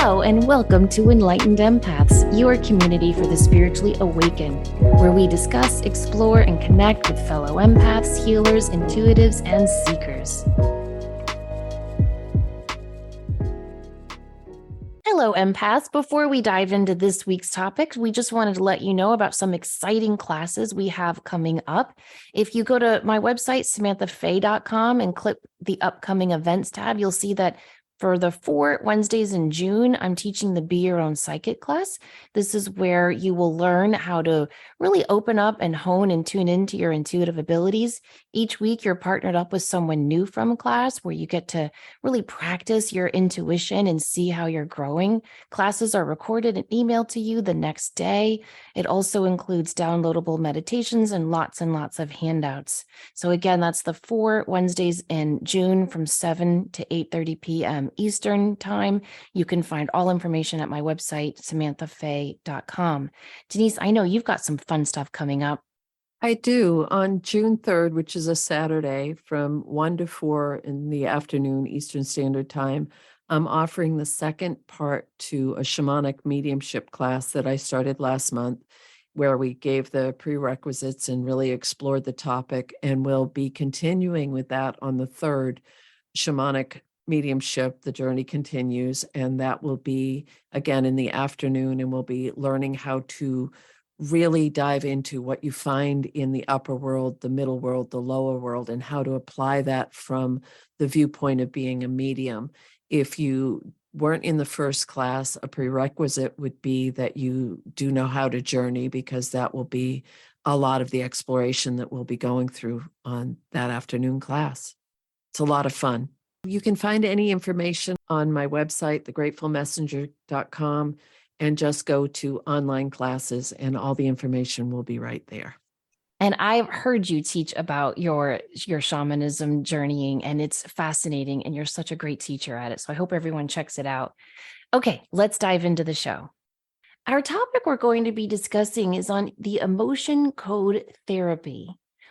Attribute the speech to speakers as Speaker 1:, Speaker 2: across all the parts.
Speaker 1: Hello, and welcome to Enlightened Empaths, your community for the spiritually awakened, where we discuss, explore, and connect with fellow empaths, healers, intuitives, and seekers. Hello, empaths. Before we dive into this week's topic, we just wanted to let you know about some exciting classes we have coming up. If you go to my website, samanthafay.com, and click the upcoming events tab, you'll see that for the 4 Wednesdays in June, I'm teaching the Be Your Own Psychic class. This is where you will learn how to really open up and hone and tune into your intuitive abilities. Each week, you're partnered up with someone new from a class where you get to really practice your intuition and see how you're growing. Classes are recorded and emailed to you the next day. It also includes downloadable meditations and lots of handouts. So again, that's the 4 Wednesdays in June from 7 to 8:30 p.m. Eastern time. You can find all information at my website, samanthafay.com. Denise, I know you've got some fun stuff coming up.
Speaker 2: I do. On June 3rd, which is a Saturday, from 1 to 4 in the afternoon Eastern Standard Time, I'm offering the second part to a shamanic mediumship class that I started last month, where we gave the prerequisites and really explored the topic. And we'll be continuing with that on the 3rd shamanic mediumship. The journey continues, and that will be again in the afternoon, and we'll be learning how to really dive into what you find in the upper world, the middle world, the lower world, and how to apply that from the viewpoint of being a medium. If you weren't in the first class, a prerequisite would be that you do know how to journey, because that will be a lot of the exploration that we'll be going through on that afternoon class. It's a lot of fun. You can find any information on my website, thegratefulmessenger.com, and just go to online classes, and all the information will be right there.
Speaker 1: And I've heard you teach about your shamanism journeying, and it's fascinating, and you're such a great teacher at it. So I hope everyone checks it out. Okay, let's dive into the show. Our topic we're going to be discussing is on the emotion code therapy,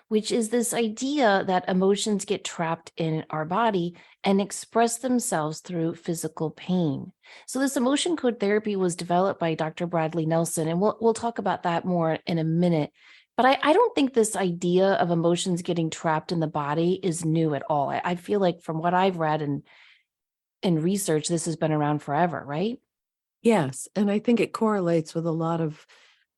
Speaker 1: which is this idea that emotions get trapped in our body and express themselves through physical pain. So this emotion code therapy was developed by Dr. Bradley Nelson, and we'll talk about that more in a minute. But I don't think this idea of emotions getting trapped in the body is new at all. I feel like from what I've read and in research, this has been around forever, right?
Speaker 2: Yes, and I think it correlates with a lot of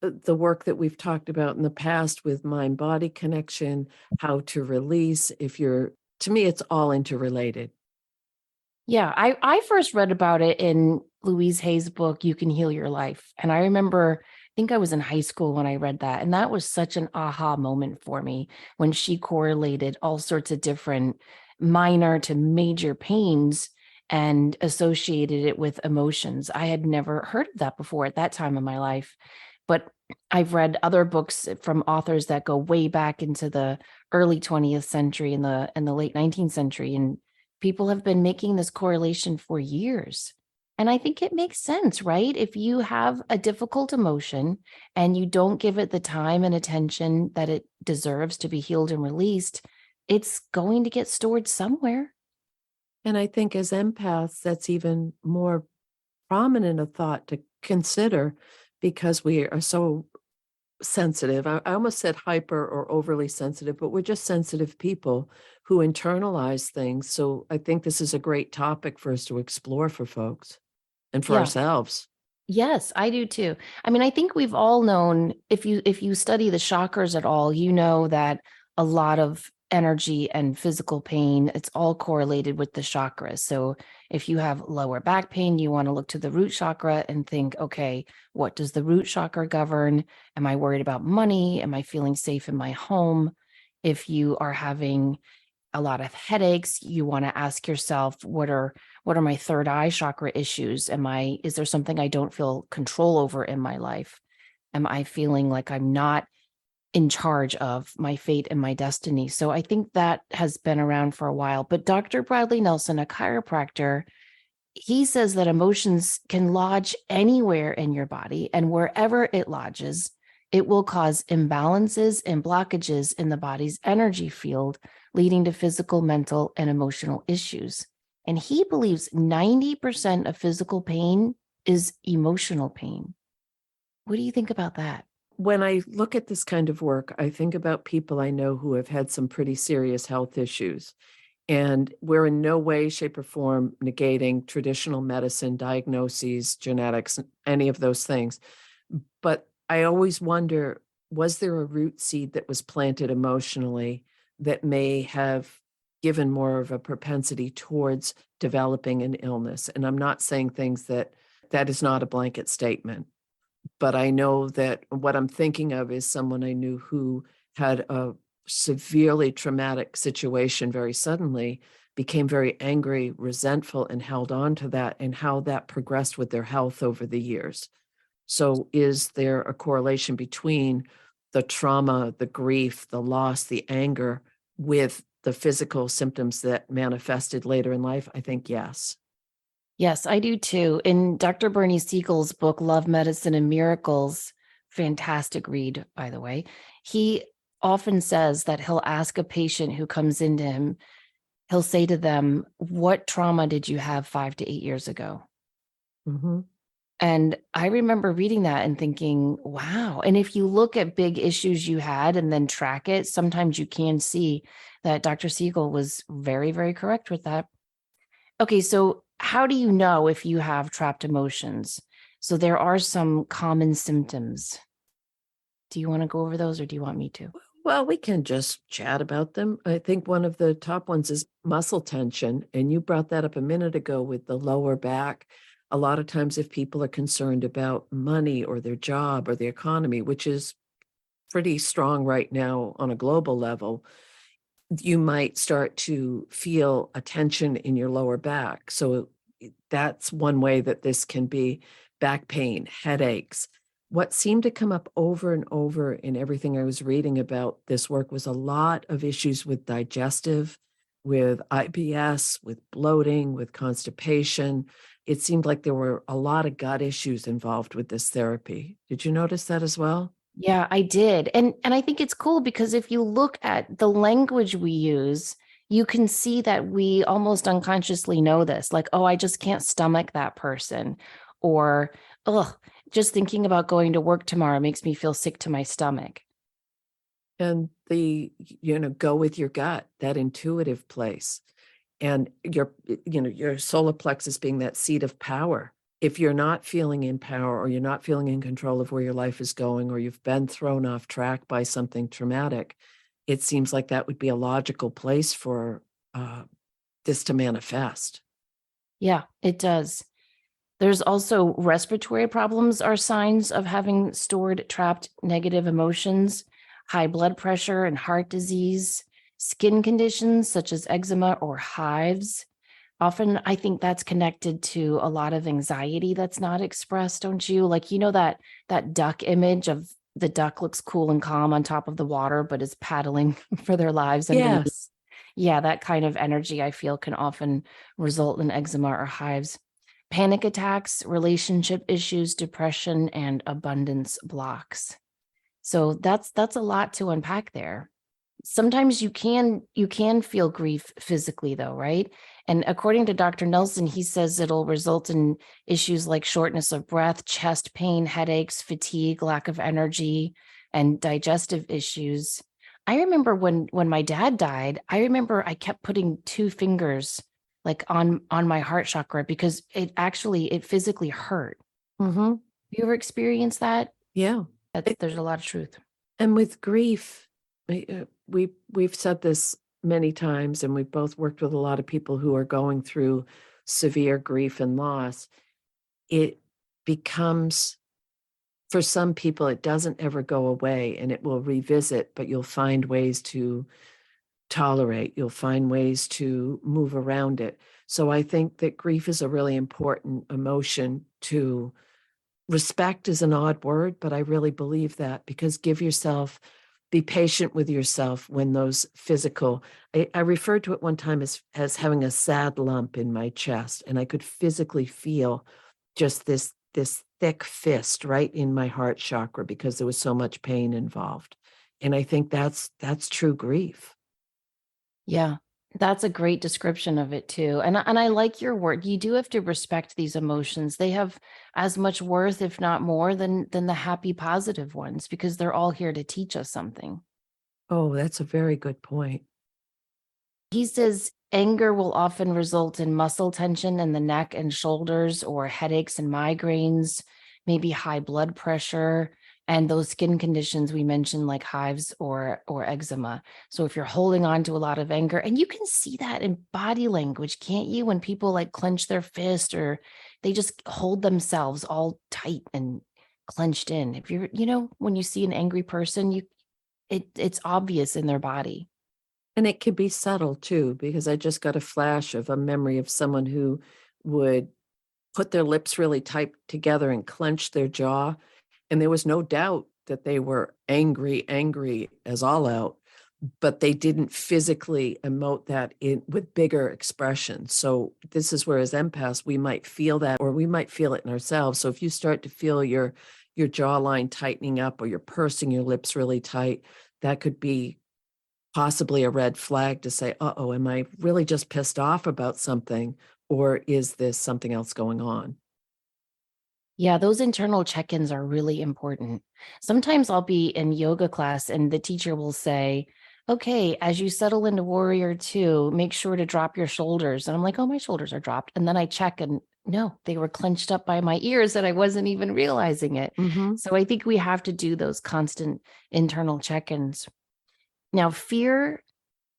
Speaker 2: the work that we've talked about in the past with mind-body connection, how to release. To me, it's all interrelated.
Speaker 1: Yeah, I first read about it in Louise Hay's book, You Can Heal Your Life. And I remember, I think I was in high school when I read that. And that was such an aha moment for me when she correlated all sorts of different minor to major pains and associated it with emotions. I had never heard of that before at that time in my life. But I've read other books from authors that go way back into the early 20th century and the late 19th century. And people have been making this correlation for years. And I think it makes sense, right? If you have a difficult emotion and you don't give it the time and attention that it deserves to be healed and released, it's going to get stored somewhere.
Speaker 2: And I think as empaths, that's even more prominent a thought to consider, because we are so sensitive. I almost said hyper or overly sensitive, but we're just sensitive people who internalize things. So I think this is a great topic for us to explore for folks and for
Speaker 1: Yeah.
Speaker 2: ourselves.
Speaker 1: Yes, I do too. I mean, I think we've all known, if you study the chakras at all, you know that a lot of energy and physical pain, it's all correlated with the chakras. So if you have lower back pain, you want to look to the root chakra and think, okay, what does the root chakra govern? Am I worried about money? Am I feeling safe in my home? If you are having a lot of headaches, you want to ask yourself, what are my third eye chakra issues? Is there something I don't feel control over in my life? Am I feeling like I'm not in charge of my fate and my destiny? So I think that has been around for a while. But Dr. Bradley Nelson, a chiropractor, he says that emotions can lodge anywhere in your body, and wherever it lodges, it will cause imbalances and blockages in the body's energy field, leading to physical, mental, and emotional issues. And he believes 90% of physical pain is emotional pain. What do you think about that?
Speaker 2: When I look at this kind of work, I think about people I know who have had some pretty serious health issues. And we're in no way, shape, or form negating traditional medicine, diagnoses, genetics, any of those things. But I always wonder, was there a root seed that was planted emotionally that may have given more of a propensity towards developing an illness? And I'm not saying things that is not a blanket statement, but I know that what I'm thinking of is someone I knew who had a severely traumatic situation very suddenly, became very angry, resentful, and held on to that, and how that progressed with their health over the years. So, is there a correlation between the trauma, the grief, the loss, the anger with the physical symptoms that manifested later in life? I think yes.
Speaker 1: Yes, I do too. In Dr. Bernie Siegel's book, Love, Medicine, and Miracles, fantastic read, by the way, he often says that he'll ask a patient who comes into him, he'll say to them, "What trauma did you have 5 to 8 years ago?"
Speaker 2: Mhm.
Speaker 1: And I remember reading that and thinking, wow. And if you look at big issues you had and then track it, sometimes you can see that Dr. Siegel was very, very correct with that. Okay, so how do you know if you have trapped emotions? So there are some common symptoms. Do you want to go over those or do you want me to?
Speaker 2: Well, we can just chat about them. I think one of the top ones is muscle tension, and you brought that up a minute ago with the lower back. A lot of times, if people are concerned about money or their job or the economy, which is pretty strong right now on a global level, you might start to feel a tension in your lower back. So that's one way that this can be back pain, headaches. What seemed to come up over and over in everything I was reading about this work was a lot of issues with digestive, with IBS, with bloating, with constipation. It seemed like there were a lot of gut issues involved with this therapy. Did you notice that as well?
Speaker 1: Yeah, I did. And I think it's cool because if you look at the language we use, you can see that we almost unconsciously know this. Like, oh, I just can't stomach that person. Or, oh, just thinking about going to work tomorrow makes me feel sick to my stomach.
Speaker 2: And go with your gut, that intuitive place. And your solar plexus being that seat of power. If you're not feeling in power or you're not feeling in control of where your life is going, or you've been thrown off track by something traumatic, it seems like that would be a logical place for uh, this to manifest.
Speaker 1: Yeah, it does. There's also respiratory problems are signs of having stored trapped negative emotions, high blood pressure and heart disease, skin conditions such as eczema or hives. Often I think that's connected to a lot of anxiety that's not expressed, don't you? Like, that duck image of the duck looks cool and calm on top of the water, but is paddling for their lives underneath.
Speaker 2: Yes.
Speaker 1: Yeah, that kind of energy I feel can often result in eczema or hives. Panic attacks, relationship issues, depression, and abundance blocks. So that's a lot to unpack there. Sometimes you can feel grief physically though, right? And according to Dr. Nelson, he says it'll result in issues like shortness of breath, chest pain, headaches, fatigue, lack of energy, and digestive issues. I remember when my dad died, I remember I kept putting two fingers like on my heart chakra because it physically hurt.
Speaker 2: Hmm.
Speaker 1: You ever experienced that?
Speaker 2: Yeah.
Speaker 1: There's a lot of truth.
Speaker 2: And with grief, we've said this many times, and we've both worked with a lot of people who are going through severe grief and loss. It becomes, for some people, it doesn't ever go away, and it will revisit, but you'll find ways to tolerate. You'll find ways to move around it. So I think that grief is a really important emotion to respect. Is an odd word, but I really believe that, because be patient with yourself when those physical, I referred to it one time as having a sad lump in my chest, and I could physically feel just this thick fist right in my heart chakra because there was so much pain involved. And I think that's true grief.
Speaker 1: Yeah. That's a great description of it too. And I like your word. You do have to respect these emotions. They have as much worth, if not more, than the happy, positive ones, because they're all here to teach us something.
Speaker 2: Oh, that's a very good point.
Speaker 1: He says anger will often result in muscle tension in the neck and shoulders, or headaches and migraines, maybe high blood pressure, and those skin conditions we mentioned like hives or eczema. So if you're holding on to a lot of anger, and you can see that in body language, can't you? When people like clench their fist or they just hold themselves all tight and clenched in. If you're, when you see an angry person, it's obvious in their body.
Speaker 2: And it could be subtle too, because I just got a flash of a memory of someone who would put their lips really tight together and clench their jaw. And there was no doubt that they were angry, angry as all out, but they didn't physically emote that in with bigger expression. So this is where as empaths, we might feel that, or we might feel it in ourselves. So if you start to feel your jawline tightening up, or you're pursing your lips really tight, that could be possibly a red flag to say, uh-oh, am I really just pissed off about something? Or is this something else going on?
Speaker 1: Yeah, those internal check-ins are really important. Sometimes I'll be in yoga class and the teacher will say, okay, as you settle into warrior two, make sure to drop your shoulders. And I'm like, oh, my shoulders are dropped. And then I check and no, they were clenched up by my ears and I wasn't even realizing it.
Speaker 2: Mm-hmm.
Speaker 1: So I think we have to do those constant internal check-ins. Now, fear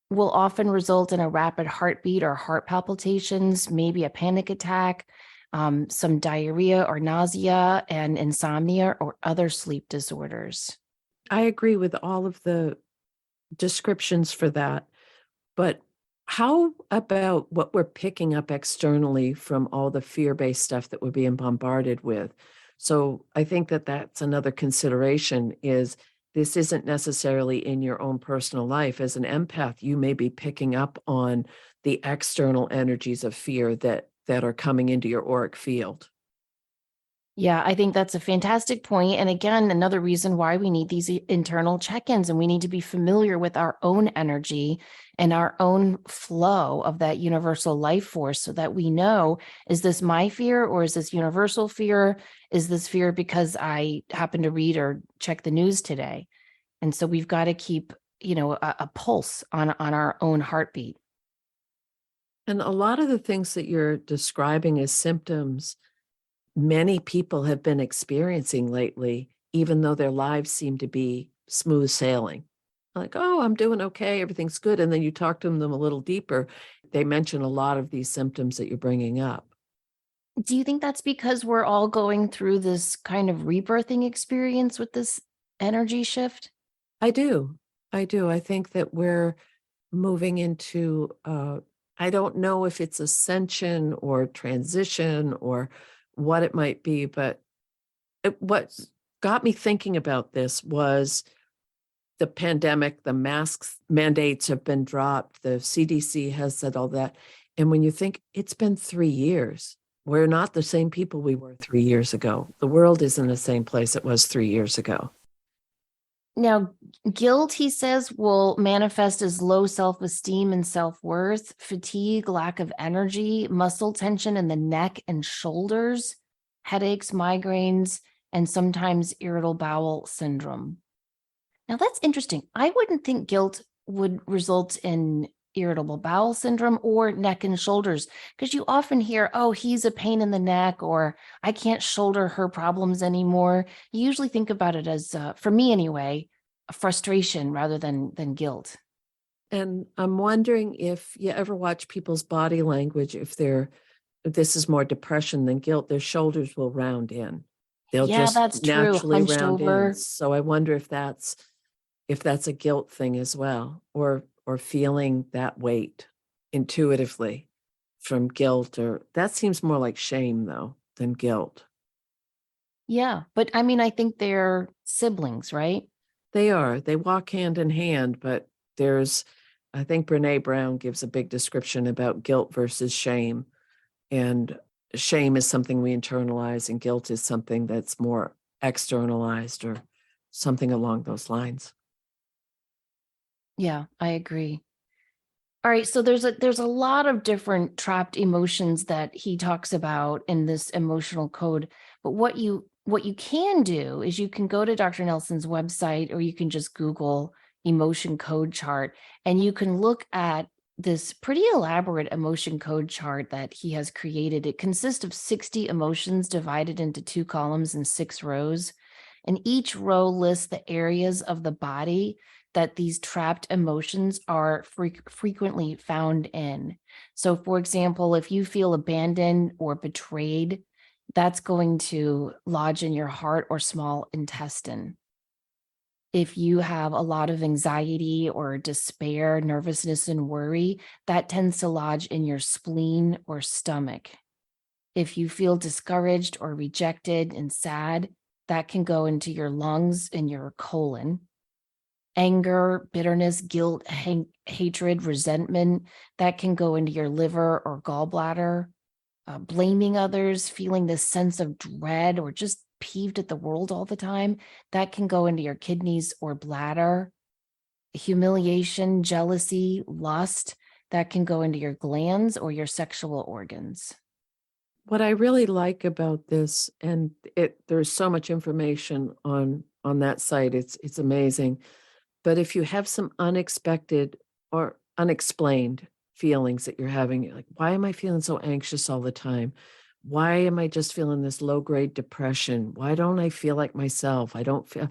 Speaker 1: will often result in a rapid heartbeat or heart palpitations, maybe a panic attack, some diarrhea or nausea, and insomnia or other sleep disorders.
Speaker 2: I agree with all of the descriptions for that. But how about what we're picking up externally from all the fear-based stuff that we're being bombarded with? So I think that that's another consideration is this isn't necessarily in your own personal life. As an empath, you may be picking up on the external energies of fear that are coming into your auric field.
Speaker 1: Yeah, I think that's a fantastic point. And again, another reason why we need these internal check ins and we need to be familiar with our own energy and our own flow of that universal life force so that we know, is this my fear or is this universal fear? Is this fear because I happen to read or check the news today? And so we've got to keep, a pulse on our own heartbeat.
Speaker 2: And a lot of the things that you're describing as symptoms many people have been experiencing lately, even though their lives seem to be smooth sailing. Like, oh, I'm doing okay, everything's good. And then you talk to them a little deeper, they mention a lot of these symptoms that you're bringing up.
Speaker 1: Do you think that's because we're all going through this kind of rebirthing experience with this energy shift?
Speaker 2: I do. I do. I think that we're moving into, I don't know if it's ascension or transition or what it might be, but what got me thinking about this was the pandemic, the masks mandates have been dropped, the CDC has said all that. And when you think it's been 3 years, we're not the same people we were 3 years ago. The world isn't the same place it was 3 years ago.
Speaker 1: Now, guilt, he says, will manifest as low self esteem and self worth, fatigue, lack of energy, muscle tension in the neck and shoulders, headaches, migraines, and sometimes irritable bowel syndrome. Now, that's interesting. I wouldn't think guilt would result in irritable bowel syndrome or neck and shoulders because you often hear, oh, he's a pain in the neck, or I can't shoulder her problems anymore. You usually think about it as, for me anyway, a frustration rather than guilt.
Speaker 2: And I'm wondering if you ever watch people's body language, if this is more depression than guilt, their shoulders will round in. They'll
Speaker 1: Yeah,
Speaker 2: just
Speaker 1: that's true.
Speaker 2: naturally
Speaker 1: Hunched
Speaker 2: round in.
Speaker 1: over.
Speaker 2: So I wonder if that's a guilt thing as well, or feeling that weight intuitively from guilt, or that seems more like shame though than guilt.
Speaker 1: Yeah. But I mean, I think they're siblings, right?
Speaker 2: They walk hand in hand, but there's I think Brene Brown gives a big description about guilt versus shame. And shame is something we internalize, and guilt is something that's more externalized or something along those lines.
Speaker 1: Yeah, I agree. All right, so there's a lot of different trapped emotions that he talks about in this emotional code. But what you can do is you can go to Dr. Nelson's website, or you can just Google emotion code chart, and you can look at this pretty elaborate emotion code chart that he has created. It consists of 60 emotions divided into 2 columns and 6 rows. And each row lists the areas of the body that these trapped emotions are frequently found in. So, for example, if you feel abandoned or betrayed, that's going to lodge in your heart or small intestine. If you have a lot of anxiety or despair, nervousness, and worry, that tends to lodge in your spleen or stomach. If you feel discouraged or rejected and sad, that can go into your lungs and your colon. Anger, bitterness, guilt, hatred, resentment, that can go into your liver or gallbladder. Blaming others, feeling this sense of dread or just peeved at the world all the time, that can go into your kidneys or bladder. Humiliation, jealousy, lust, that can go into your glands or your sexual organs.
Speaker 2: What I really like about this, and there's so much information on that site, it's amazing. But if you have some unexpected or unexplained feelings that you're having, you're like, why am I feeling so anxious all the time? Why am I just feeling this low grade depression? Why don't I feel like myself? I don't feel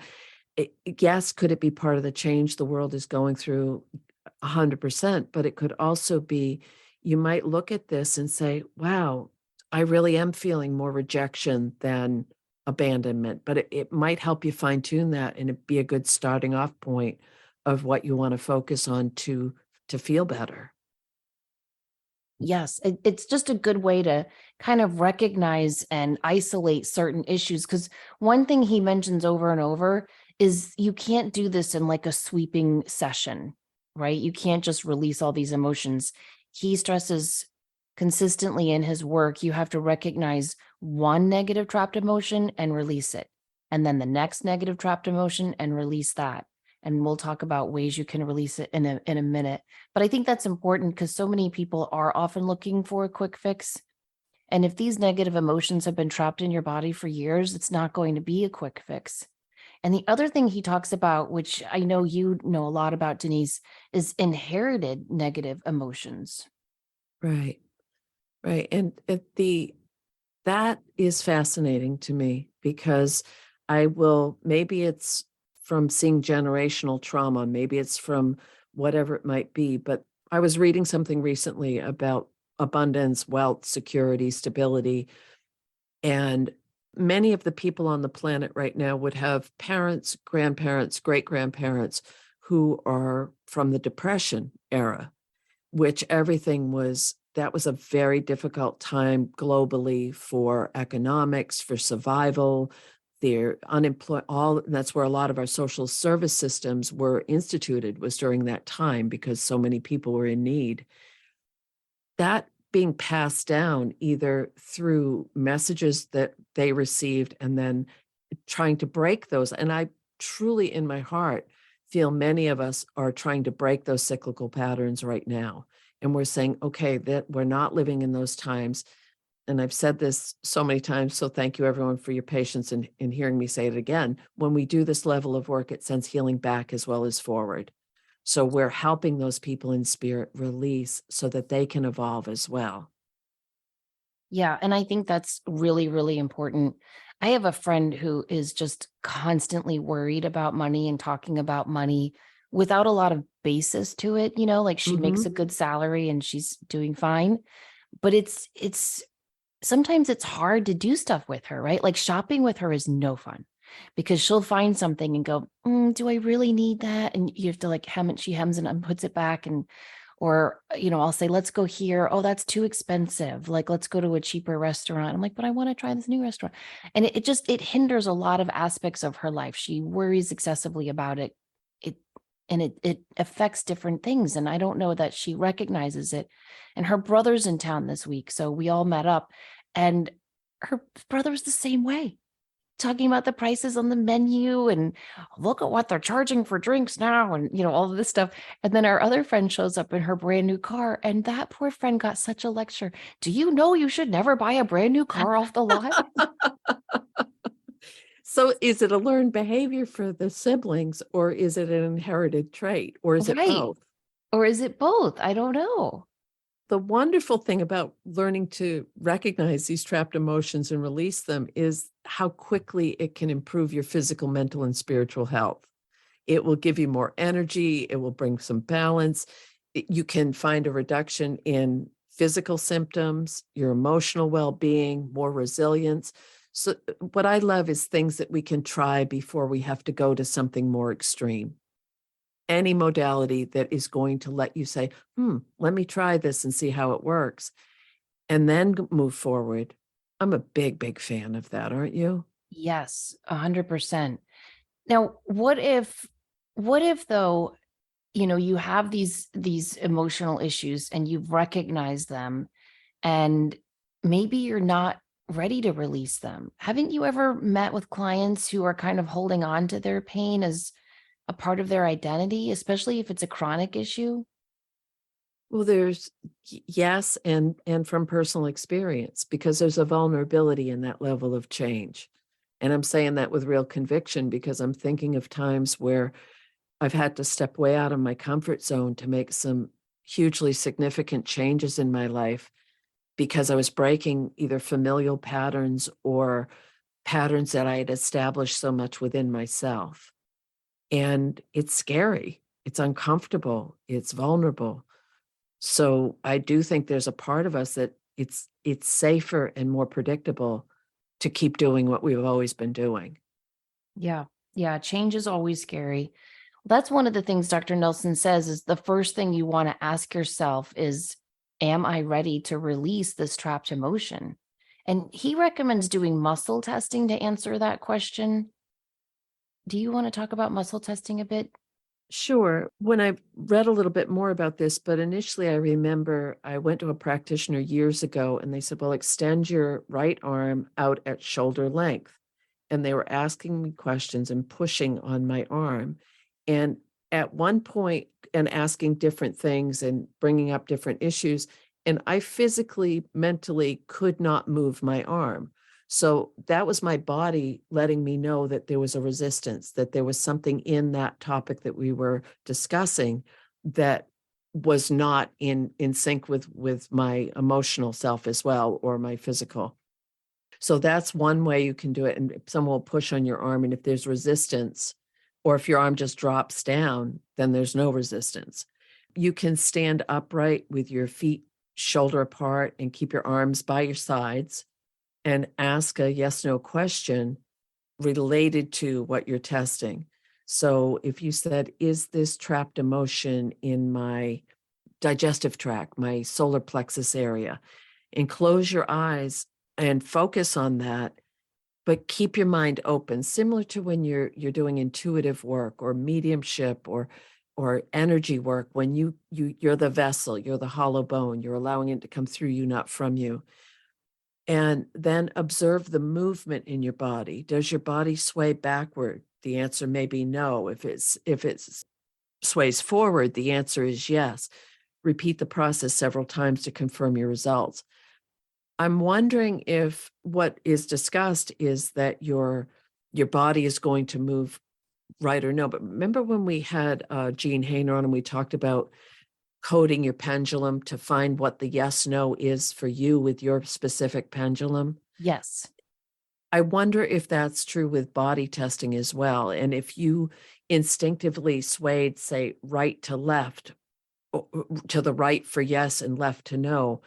Speaker 2: yes, could it be part of the change the world is going through? 100%, but it could also be you might look at this and say, wow, I really am feeling more rejection than abandonment, but it might help you fine tune that and it be a good starting off point of what you want to focus on to feel better.
Speaker 1: Yes, it's just a good way to kind of recognize and isolate certain issues. Because one thing he mentions over and over is you can't do this in like a sweeping session, right? You can't just release all these emotions. He stresses consistently in his work, you have to recognize one negative trapped emotion and release it. And then the next negative trapped emotion and release that. And we'll talk about ways you can release it in a minute. But I think that's important because so many people are often looking for a quick fix. And if these negative emotions have been trapped in your body for years, it's not going to be a quick fix. And the other thing he talks about, which I know you know a lot about, Denise, is inherited negative emotions.
Speaker 2: Right. Right. And that is fascinating to me because maybe it's from seeing generational trauma, maybe it's from whatever it might be. But I was reading something recently about abundance, wealth, security, stability. And many of the people on the planet right now would have parents, grandparents, great grandparents who are from the Depression era, which that was a very difficult time globally for economics, for survival. They're unemployed, that's where a lot of our social service systems were instituted, was during that time because so many people were in need. That being passed down either through messages that they received and then trying to break those. And I truly, in my heart, feel many of us are trying to break those cyclical patterns right now. And we're saying, okay, that we're not living in those times. And I've said this so many times. So thank you, everyone, for your patience in hearing me say it again. When we do this level of work, it sends healing back as well as forward. So we're helping those people in spirit release so that they can evolve as well.
Speaker 1: Yeah, and I think that's really, really important. I have a friend who is just constantly worried about money and talking about money without a lot of basis to it, like she makes
Speaker 2: Hmm.
Speaker 1: a good salary and she's doing fine, but it's sometimes it's hard to do stuff with her, right? Like shopping with her is no fun because she'll find something and go, do I really need that? And you have to like she hems and puts it back, and or, I'll say, let's go here. Oh, that's too expensive. Like, let's go to a cheaper restaurant. I'm like, but I want to try this new restaurant. And it hinders a lot of aspects of her life. She worries excessively about it. It, and it affects different things. And I don't know that she recognizes it. And her brother's in town this week. So we all met up, and her brother's the same way. talking about the prices on the menu and look at what they're charging for drinks now and all of this stuff. And then our other friend shows up in her brand new car, and that poor friend got such a lecture. Do you know you should never buy a brand new car off the lot?
Speaker 2: So is it a learned behavior for the siblings, or is it an inherited trait, or is it
Speaker 1: Right.
Speaker 2: both?
Speaker 1: Or is it both? I don't know.
Speaker 2: The wonderful thing about learning to recognize these trapped emotions and release them is how quickly it can improve your physical, mental, and spiritual health. It will give you more energy. It will bring some balance. You can find a reduction in physical symptoms, your emotional well-being, more resilience. So what I love is things that we can try before we have to go to something more extreme. Any modality that is going to let you say, let me try this and see how it works, and then move forward. I'm a big, big fan of that, aren't you?
Speaker 1: Yes, 100%. Now, what if though, you have these emotional issues and you've recognized them, and maybe you're not ready to release them. Haven't you ever met with clients who are kind of holding on to their pain as a part of their identity, especially if it's a chronic issue?
Speaker 2: Well, there's yes, and from personal experience, because there's a vulnerability in that level of change. And I'm saying that with real conviction because I'm thinking of times where I've had to step way out of my comfort zone to make some hugely significant changes in my life because I was breaking either familial patterns or patterns that I had established so much within myself. And it's scary, it's uncomfortable, it's vulnerable. So I do think there's a part of us that it's safer and more predictable to keep doing what we've always been doing.
Speaker 1: Yeah. Yeah. Change is always scary. That's one of the things Dr. Nelson says is the first thing you want to ask yourself is, am I ready to release this trapped emotion? And he recommends doing muscle testing to answer that question. Do you want to talk about muscle testing a bit?
Speaker 2: Sure. When I read a little bit more about this, but initially I remember I went to a practitioner years ago and they said, well, extend your right arm out at shoulder length. And they were asking me questions and pushing on my arm. And at one point, and asking different things and bringing up different issues. And I physically, mentally could not move my arm. So that was my body letting me know that there was a resistance, that there was something in that topic that we were discussing that was not in sync with my emotional self as well, or my physical. So that's one way you can do it. And someone will push on your arm, and if there's resistance, or if your arm just drops down, then there's no resistance. You can stand upright with your feet shoulder apart and keep your arms by your sides and ask a yes no question related to what you're testing. So if you said, is this trapped emotion in my digestive tract, my solar plexus area, and close your eyes and focus on that, but keep your mind open, similar to when you're doing intuitive work or mediumship or energy work, when you're the vessel, you're the hollow bone, you're allowing it to come through you, not from you. And then observe the movement in your body. Does your body sway backward? The answer may be no. If it's sways forward, the answer is yes. Repeat the process several times to confirm your results. I'm wondering if what is discussed is that your body is going to move right or no. But remember when we had Jean Hainer on and we talked about coding your pendulum to find what the yes no is for you with your specific pendulum?
Speaker 1: Yes.
Speaker 2: I wonder if that's true with body testing as well. And if you instinctively swayed, say, right to left, to the right for yes and left to no.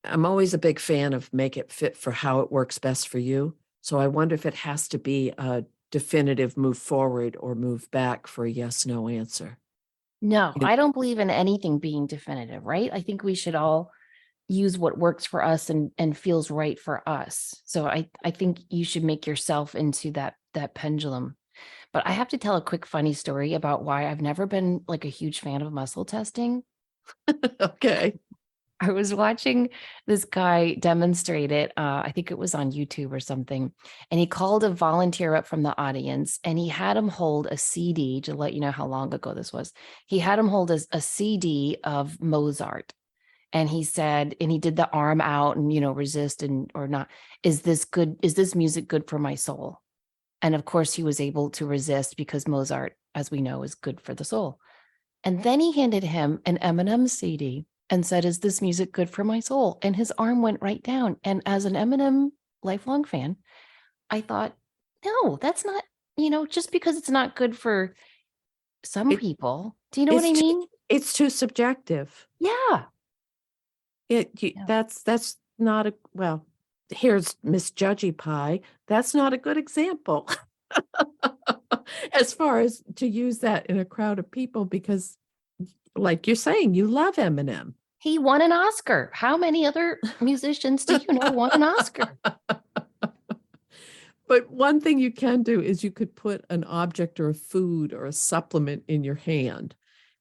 Speaker 2: I'm always a big fan of make it fit for how it works best for you. So I wonder if it has to be a definitive move forward or move back for a yes no answer.
Speaker 1: No,
Speaker 2: You know,
Speaker 1: I don't believe in anything being definitive, right? I think we should all use what works for us and feels right for us. So I think you should make yourself into that pendulum. But I have to tell a quick funny story about why I've never been like a huge fan of muscle testing.
Speaker 2: okay.
Speaker 1: I was watching this guy demonstrate it. I think it was on YouTube or something. And he called a volunteer up from the audience and he had him hold a CD to let you know how long ago this was. He had him hold a CD of Mozart. And he said, and he did the arm out and, resist and or not. Is this good? Is this music good for my soul? And of course, he was able to resist because Mozart, as we know, is good for the soul. And then he handed him an Eminem CD and said, is this music good for my soul? And his arm went right down. And as an Eminem lifelong fan, I thought, no, that's not, just because it's not good for some
Speaker 2: It
Speaker 1: people. Do you know what
Speaker 2: it's
Speaker 1: I
Speaker 2: too,
Speaker 1: mean?
Speaker 2: it's too subjective.
Speaker 1: Yeah. Yeah.
Speaker 2: That's not a, well, here's Miss Judgy Pie. That's not a good example as far as to use that in a crowd of people because, like you're saying, you love Eminem.
Speaker 1: He won an Oscar. How many other musicians do you know won an Oscar?
Speaker 2: But one thing you can do is you could put an object or a food or a supplement in your hand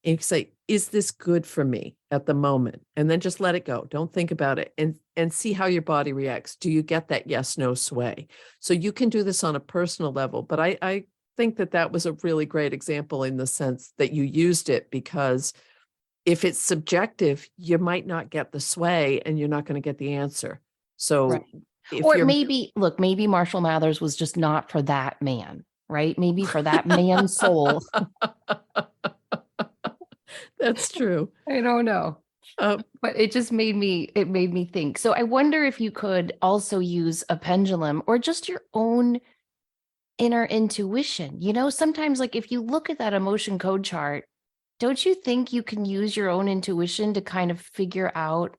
Speaker 2: and say, is this good for me at the moment? And then just let it go. Don't think about it and see how your body reacts. Do you get that yes, no sway? So you can do this on a personal level, but I think that that was a really great example in the sense that you used it because if it's subjective, you might not get the sway and you're not going to get the answer. So
Speaker 1: Right.
Speaker 2: if
Speaker 1: Or
Speaker 2: you're
Speaker 1: maybe, look, maybe Marshall Mathers was just not for that man, right? Maybe for that man's soul.
Speaker 2: that's true.
Speaker 1: I don't know.
Speaker 2: Uh,
Speaker 1: But it made me think. So I wonder if you could also use a pendulum or just your own inner intuition. Sometimes like if you look at that emotion code chart, don't you think you can use your own intuition to kind of figure out?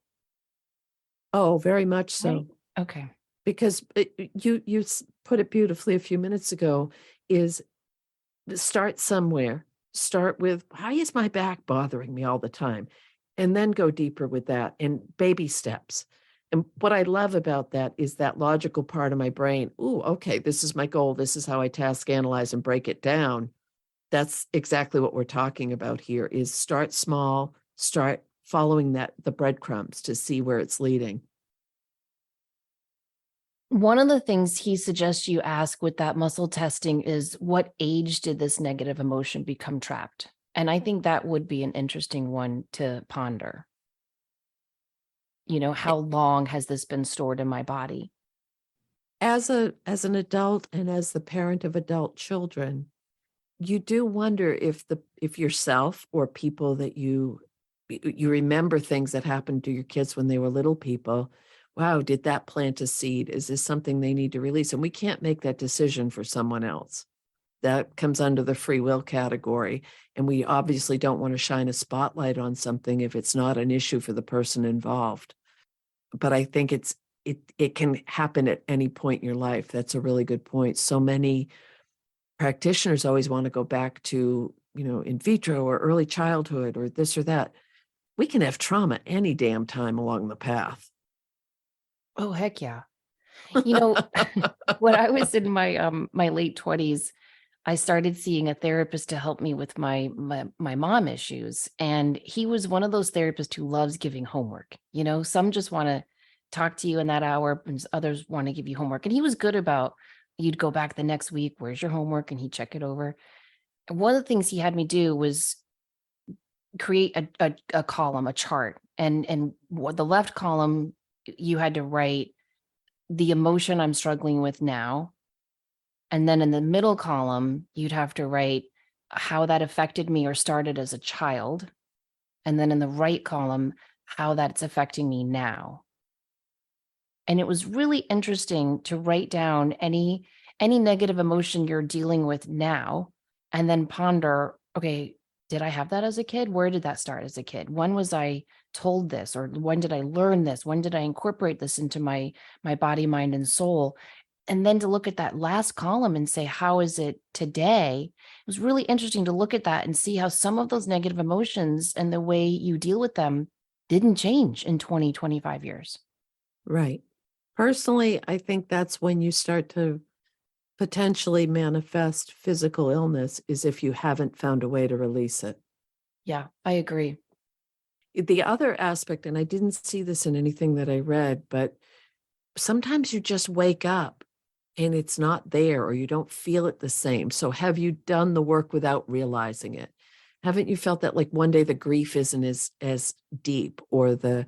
Speaker 2: oh, very much
Speaker 1: Right.
Speaker 2: so.
Speaker 1: Okay.
Speaker 2: Because you put it beautifully a few minutes ago, is start somewhere. Start with, why is my back bothering me all the time? And then go deeper with that in baby steps. And what I love about that is that logical part of my brain. Ooh, okay, this is my goal. This is how I task analyze and break it down. That's exactly what we're talking about here is start small, start following the breadcrumbs to see where it's leading.
Speaker 1: One of the things he suggests you ask with that muscle testing is what age did this negative emotion become trapped? And I think that would be an interesting one to ponder. How long has this been stored in my body?
Speaker 2: As an adult and as the parent of adult children, you do wonder if yourself or people that you remember things that happened to your kids when they were little people. Wow, did that plant a seed? Is this something they need to release? And we can't make that decision for someone else. That comes under the free will category. And we obviously don't want to shine a spotlight on something if it's not an issue for the person involved. But I think it can happen at any point in your life. That's a really good point. So many practitioners always want to go back to, in vitro or early childhood or this or that. We can have trauma any damn time along the path.
Speaker 1: Oh, heck yeah. You know, when I was in my late 20s, I started seeing a therapist to help me with my mom issues. And he was one of those therapists who loves giving homework. Some just want to talk to you in that hour, and others want to give you homework. And he was good about you'd go back the next week, where's your homework? And he'd check it over. And one of the things he had me do was create a column, a chart. And what the left column, you had to write the emotion I'm struggling with now. And then in the middle column, you'd have to write how that affected me or started as a child. And then in the right column, how that's affecting me now. And it was really interesting to write down any negative emotion you're dealing with now and then ponder, okay, did I have that as a kid? Where did that start as a kid? When was I told this? Or when did I learn this? When did I incorporate this into my body, mind, and soul? And then to look at that last column and say, how is it today? It was really interesting to look at that and see how some of those negative emotions and the way you deal with them didn't change in 20, 25 years.
Speaker 2: Right. Personally, I think that's when you start to potentially manifest physical illness is if you haven't found a way to release it.
Speaker 1: Yeah, I agree.
Speaker 2: The other aspect, and I didn't see this in anything that I read, but sometimes you just wake up and it's not there or you don't feel it the same. So have you done the work without realizing it? Haven't you felt that like one day the grief isn't as deep, or the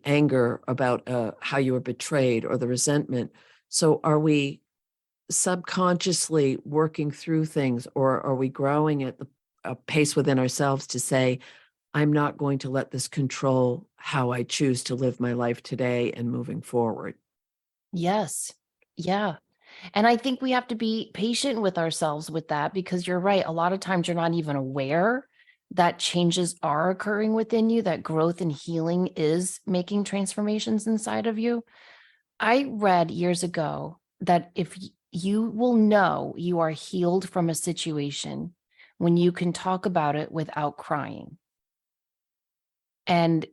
Speaker 2: anger about how you were betrayed, or the resentment? So are we subconsciously working through things, or are we growing at a pace within ourselves to say, I'm not going to let this control how I choose to live my life today and moving forward?
Speaker 1: Yes. Yeah. And I think we have to be patient with ourselves with that, because you're right. A lot of times you're not even aware that changes are occurring within you, that growth and healing is making transformations inside of you. I read years ago that you will know you are healed from a situation when you can talk about it without crying. And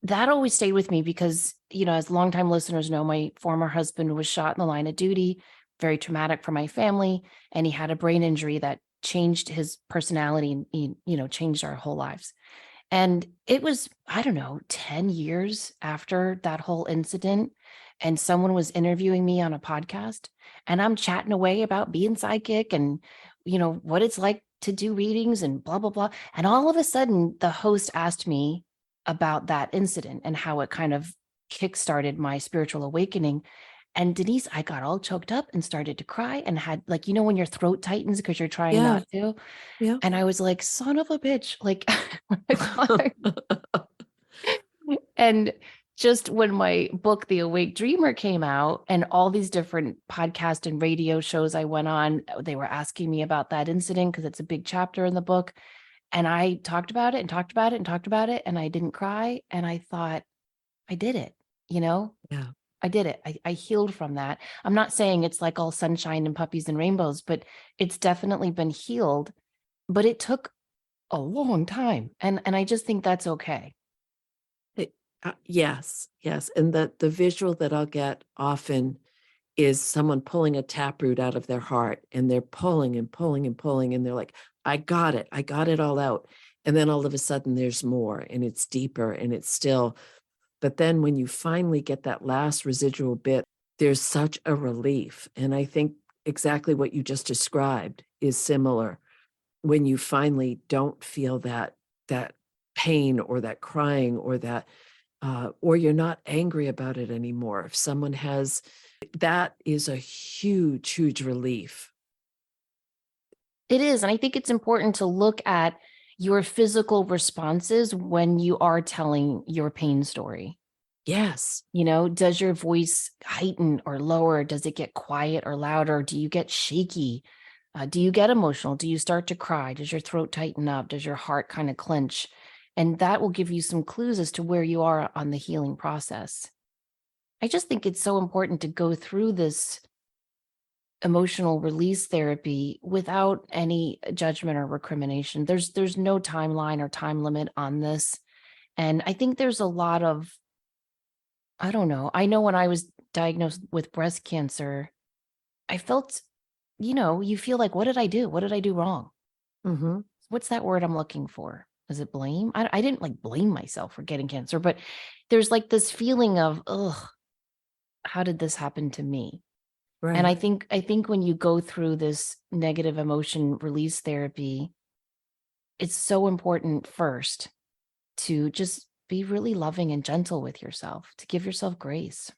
Speaker 1: that always stayed with me because, as longtime listeners know, my former husband was shot in the line of duty, very traumatic for my family, and he had a brain injury that changed his personality and, changed our whole lives. And it was, I don't know, 10 years after that whole incident, and someone was interviewing me on a podcast, and I'm chatting away about being psychic and, what it's like to do readings and blah, blah, blah. And all of a sudden, the host asked me about that incident and how it kind of kickstarted my spiritual awakening. And Denise, I got all choked up and started to cry and had, like, when your throat tightens because you're trying
Speaker 2: Yeah,
Speaker 1: not to.
Speaker 2: yeah.
Speaker 1: And I was like, son of a bitch. Like, I thought and just when my book, The Awake Dreamer, came out, and all these different podcast and radio shows I went on, they were asking me about that incident because it's a big chapter in the book. And I talked about it and talked about it and talked about it, and I didn't cry. And I thought, I did it, you know?
Speaker 2: Yeah.
Speaker 1: I did it. I healed from that. I'm not saying it's like all sunshine and puppies and rainbows, but it's definitely been healed. But it took a long time. And I just think that's okay.
Speaker 2: Yes, yes, and the visual that I'll get often is someone pulling a taproot out of their heart, and they're pulling and pulling and pulling, and they're like, I got it all out." And then all of a sudden there's more, and it's deeper, and it's still, but then when you finally get that last residual bit, there's such a relief, and I think exactly what you just described is similar. When you finally don't feel that pain or that crying or you're not angry about it anymore. If someone has, that is a huge, huge relief.
Speaker 1: It is. And I think it's important to look at your physical responses when you are telling your pain story.
Speaker 2: Yes.
Speaker 1: Does your voice heighten or lower? Does it get quiet or louder? Do you get shaky? Do you get emotional? Do you start to cry? Does your throat tighten up? Does your heart kind of clench? And that will give you some clues as to where you are on the healing process. I just think it's so important to go through this emotional release therapy without any judgment or recrimination. There's no timeline or time limit on this. And I think there's a lot of, I don't know. I know when I was diagnosed with breast cancer, I felt, you feel like, what did I do? What did I do wrong?
Speaker 2: Mhm.
Speaker 1: What's that word I'm looking for? Is it blame? I didn't like blame myself for getting cancer, but there's like this feeling of, ugh, how did this happen to me? And
Speaker 2: Right.
Speaker 1: I think when you go through this negative emotion release therapy, it's so important first to just be really loving and gentle with yourself, to give yourself grace.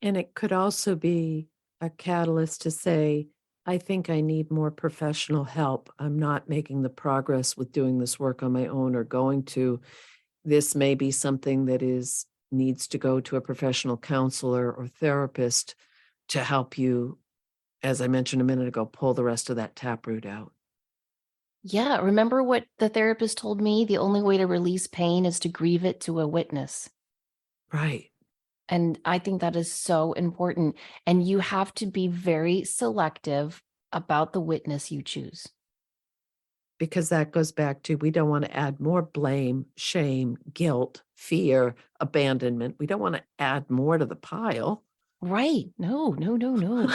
Speaker 2: And it could also be a catalyst to say, I think I need more professional help. I'm not making the progress with doing this work on my own or going to. This may be something that is needs to go to a professional counselor or therapist to help you, as I mentioned a minute ago, pull the rest of that taproot out.
Speaker 1: Yeah, remember what the therapist told me? The only way to release pain is to grieve it to a witness.
Speaker 2: Right.
Speaker 1: And I think that is so important. And you have to be very selective about the witness you choose.
Speaker 2: Because that goes back to, we don't want to add more blame, shame, guilt, fear, abandonment. We don't want to add more to the pile.
Speaker 1: Right. No, no, no, no.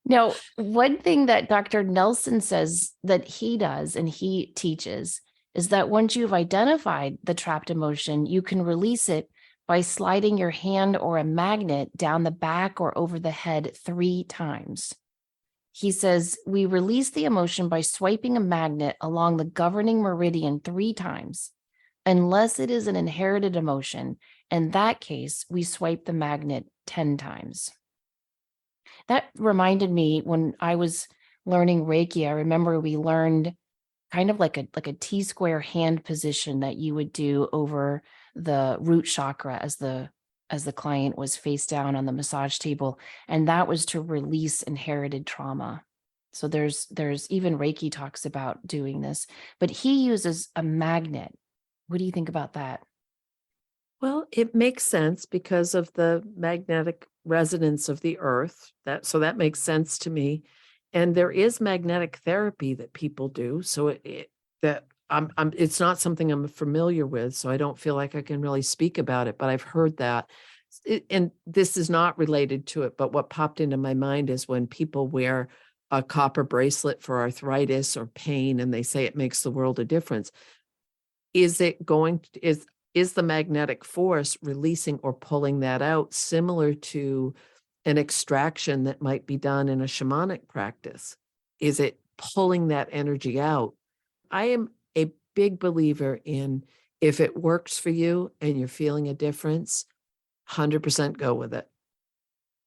Speaker 1: Now, one thing that Dr. Nelson says that he does and he teaches is that once you've identified the trapped emotion, you can release it by sliding your hand or a magnet down the back or over the head 3 times. He says, we release the emotion by swiping a magnet along the governing meridian 3 times, unless it is an inherited emotion. In that case, we swipe the magnet 10 times. That reminded me when I was learning Reiki, I remember we learned kind of like a T-square hand position that you would do over the root chakra as the client was face down on the massage table, and that was to release inherited trauma. So there's even Reiki talks about doing this, but he uses a magnet. What do you think about that?
Speaker 2: Well, it makes sense because of the magnetic resonance of the earth. So that makes sense to me. And there is magnetic therapy that people do. So it's not something I'm familiar with, so I don't feel like I can really speak about it, but I've heard that. And this is not related to it, but what popped into my mind is when people wear a copper bracelet for arthritis or pain and they say it makes the world a difference. Is it going to, is the magnetic force releasing or pulling that out, similar to an extraction that might be done in a shamanic practice? Is it pulling that energy out? I am a big believer in, if it works for you and you're feeling a difference, 100% go with it.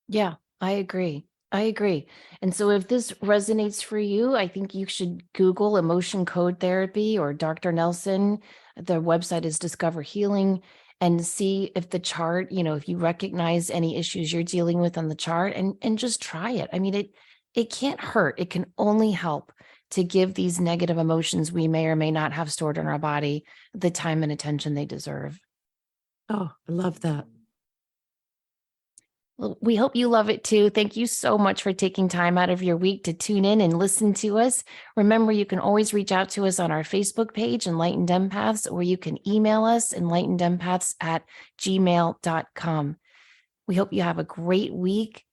Speaker 1: Yeah, I agree. I agree. And so if this resonates for you, I think you should Google emotion code therapy or Dr. Nelson. The website is Discover Healing, and see if the chart, if you recognize any issues you're dealing with on the chart, and just try it. I mean, it can't hurt. It can only help to give these negative emotions we may or may not have stored in our body the time and attention they deserve.
Speaker 2: Oh, I love that.
Speaker 1: Well, we hope you love it too. Thank you so much for taking time out of your week to tune in and listen to us. Remember, you can always reach out to us on our Facebook page, Enlightened Empaths, or you can email us, enlightenedempaths@gmail.com. We hope you have a great week.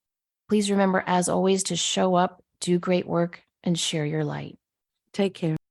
Speaker 1: Please remember, as always, to show up, do great work, and share your light.
Speaker 2: Take care.